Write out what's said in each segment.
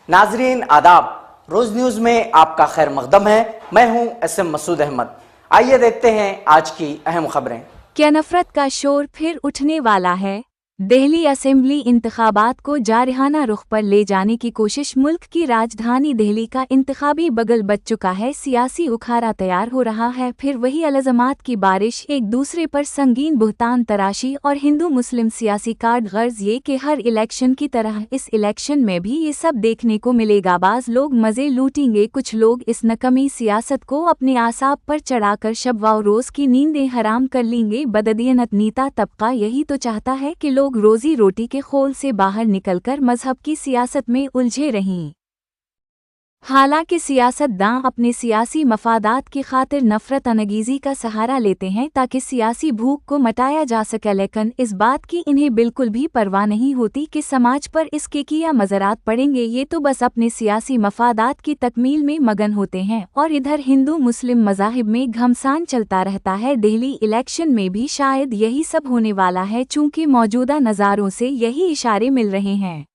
नाजरीन आदाब, रोज न्यूज में आपका खैर मकदम है। मैं हूं SM मसूद अहमद। आइए देखते हैं आज की अहम खबरें। क्या नफरत का शोर फिर उठने वाला है? दिल्ली असेंबली इंतखाबात को जारहाना रुख पर ले जाने की कोशिश। मुल्क की राजधानी दिल्ली का इंतखाबी बगल बच चुका है, सियासी उखाड़ा तैयार हो रहा है। फिर वही अलज़ामात की बारिश, एक दूसरे पर संगीन बुहतान तराशी और हिंदू मुस्लिम सियासी कार्ड। गर्ज ये कि हर इलेक्शन की तरह इस इलेक्शन में भी ये सब देखने को मिलेगा। बाज़ लोग मज़े लूटेंगे, कुछ लोग इस नकमी सियासत को अपने आसाब पर चढ़ाकर शब व रोज़ की नींदें हराम कर लेंगे। बददीनत नीता तबका यही तो चाहता है कि लोग रोजी रोटी के खोल से बाहर निकलकर मजहब की सियासत में उलझे रहें। हालांकि सियासतदान अपने सियासी मफादात की खातिर नफरत अनगीजी का सहारा लेते हैं ताकि सियासी भूख को मटाया जा सके, लेकिन इस बात की इन्हें बिल्कुल भी परवाह नहीं होती कि समाज पर इसके क्या मज़रात पड़ेंगे। ये तो बस अपने सियासी मफादात की तकमील में मगन होते हैं और इधर हिंदू मुस्लिम मज़ाहिब में घमसान चलता रहता है। दिल्ली इलेक्शन में भी शायद यही सब होने वाला है, चूँकि मौजूदा नज़ारों से यही इशारे मिल रहे हैं।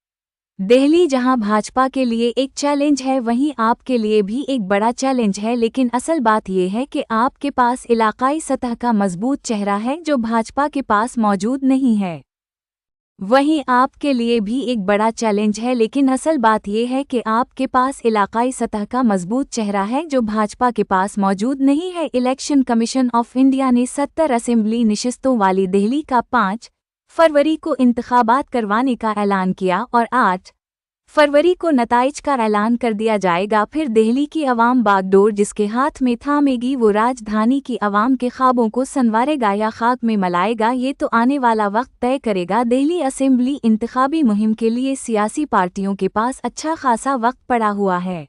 दिल्ली जहां भाजपा के लिए एक चैलेंज है, वहीं आप के लिए भी एक बड़ा चैलेंज है। लेकिन असल बात यह है कि आपके पास इलाकाई सतह का मजबूत चेहरा है जो भाजपा के पास मौजूद नहीं है। वहीं आपके लिए भी एक बड़ा चैलेंज है, लेकिन असल बात यह है कि आपके पास इलाकाई सतह का मजबूत चेहरा है जो भाजपा के पास मौजूद नहीं है। इलेक्शन कमीशन ऑफ इंडिया ने 70 असेंबली नशिस्तों वाली दिल्ली का 5 फरवरी को इंतखाबात करवाने का ऐलान किया और 8 फरवरी को नताइज का ऐलान कर दिया जाएगा। फिर दिल्ली की अवाम बागडोर जिसके हाथ में थामेगी, वो राजधानी की अवाम के ख्वाबों को संवारेगा या खाक में मलाएगा, ये तो आने वाला वक्त तय करेगा। दिल्ली असेंबली इंतखाबी मुहिम के लिए सियासी पार्टियों के पास अच्छा खासा वक्त पड़ा हुआ है,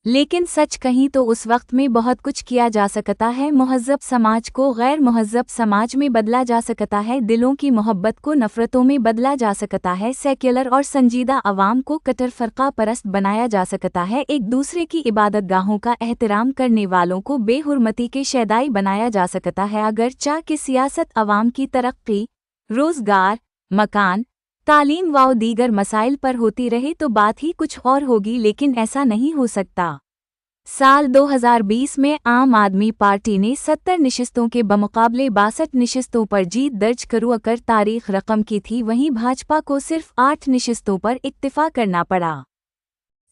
लेकिन सच कहीं तो उस वक्त में बहुत कुछ किया जा सकता है। मुहज़्ज़ब समाज को गैर मुहज़्ज़ब समाज में बदला जा सकता है, दिलों की मोहब्बत को नफ़रतों में बदला जा सकता है, सेक्युलर और संजीदा अवाम को कट्टर फ़रक़ा परस्त बनाया जा सकता है, एक दूसरे की इबादतगाहों का एहतराम करने वालों को बेहुरमती के शैदाई बनाया जा सकता है। अगर चाह कि सियासत अवाम की तरक्की, रोज़गार, मकान, तालीम व दीगर मसाइल पर होती रहे तो बात ही कुछ और होगी, लेकिन ऐसा नहीं हो सकता। साल 2020 में आम आदमी पार्टी ने 70 नशिस्तों के बमुकाबले 62 नशिस्तों पर जीत दर्ज कर तारीख रकम की थी, वहीं भाजपा को सिर्फ 8 नशिस्तों पर इक्तिफा करना पड़ा।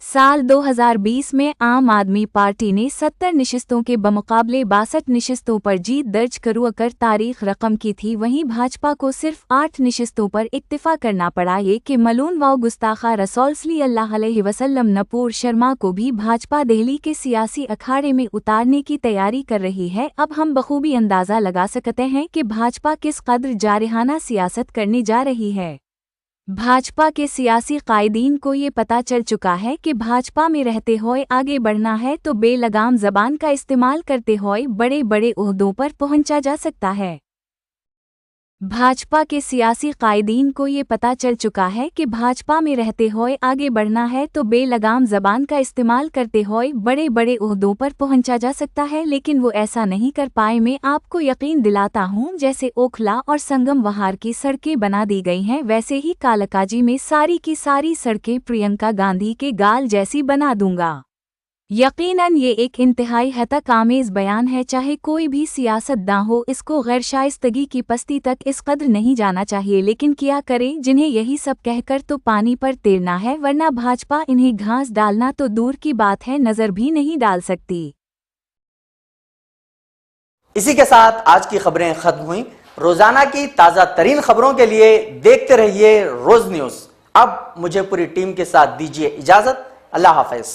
साल 2020 में आम आदमी पार्टी ने 70 नशिस्तों के बमुकाबले 62 नशिस्तों पर जीत दर्ज कर तारीख रकम की थी, वहीं भाजपा को सिर्फ 8 नशिस्तों पर इक्तिफा करना पड़ा। ये कि मलून व गुस्ताखा रसूल सल्लल्लाहु अलैहि वसल्लम नूपुर शर्मा को भी भाजपा दिल्ली के सियासी अखाड़े में उतारने की तैयारी कर रही है। अब हम बखूबी अंदाज़ा लगा सकते हैं कि भाजपा किस कदर जारहाना सियासत करने जा रही है। भाजपा के सियासी कायदीन को ये पता चल चुका है कि भाजपा में रहते हुए आगे बढ़ना है तो बेलगाम ज़बान का इस्तेमाल करते हुए बड़े बड़े ओहदों पर पहुंचा जा सकता है। भाजपा के सियासी कायदीन को ये पता चल चुका है कि भाजपा में रहते हुए आगे बढ़ना है तो बेलगाम ज़बान का इस्तेमाल करते हुए बड़े बड़े ओहदों पर पहुंचा जा सकता है, लेकिन वो ऐसा नहीं कर पाए। मैं आपको यकीन दिलाता हूं, जैसे ओखला और संगम वहार की सड़कें बना दी गई हैं, वैसे ही कालकाजी में सारी की सारी सड़कें प्रियंका गांधी के गाल जैसी बना दूंगा। यकीनन ये एक इंतहाई हतक आमेज़ बयान है। चाहे कोई भी सियासतदान हो, इसको गैरशाइस्तगी की पस्ती तक इस कदर नहीं जाना चाहिए, लेकिन क्या करें, जिन्हें यही सब कहकर तो पानी पर तैरना है, वरना भाजपा इन्हें घास डालना तो दूर की बात है, नज़र भी नहीं डाल सकती। इसी के साथ आज की खबरें खत्म हुई। रोजाना की ताजा तरीन खबरों के लिए देखते रहिए रोज न्यूज। अब मुझे पूरी टीम के साथ दीजिए इजाजत। अल्लाह हाफिज।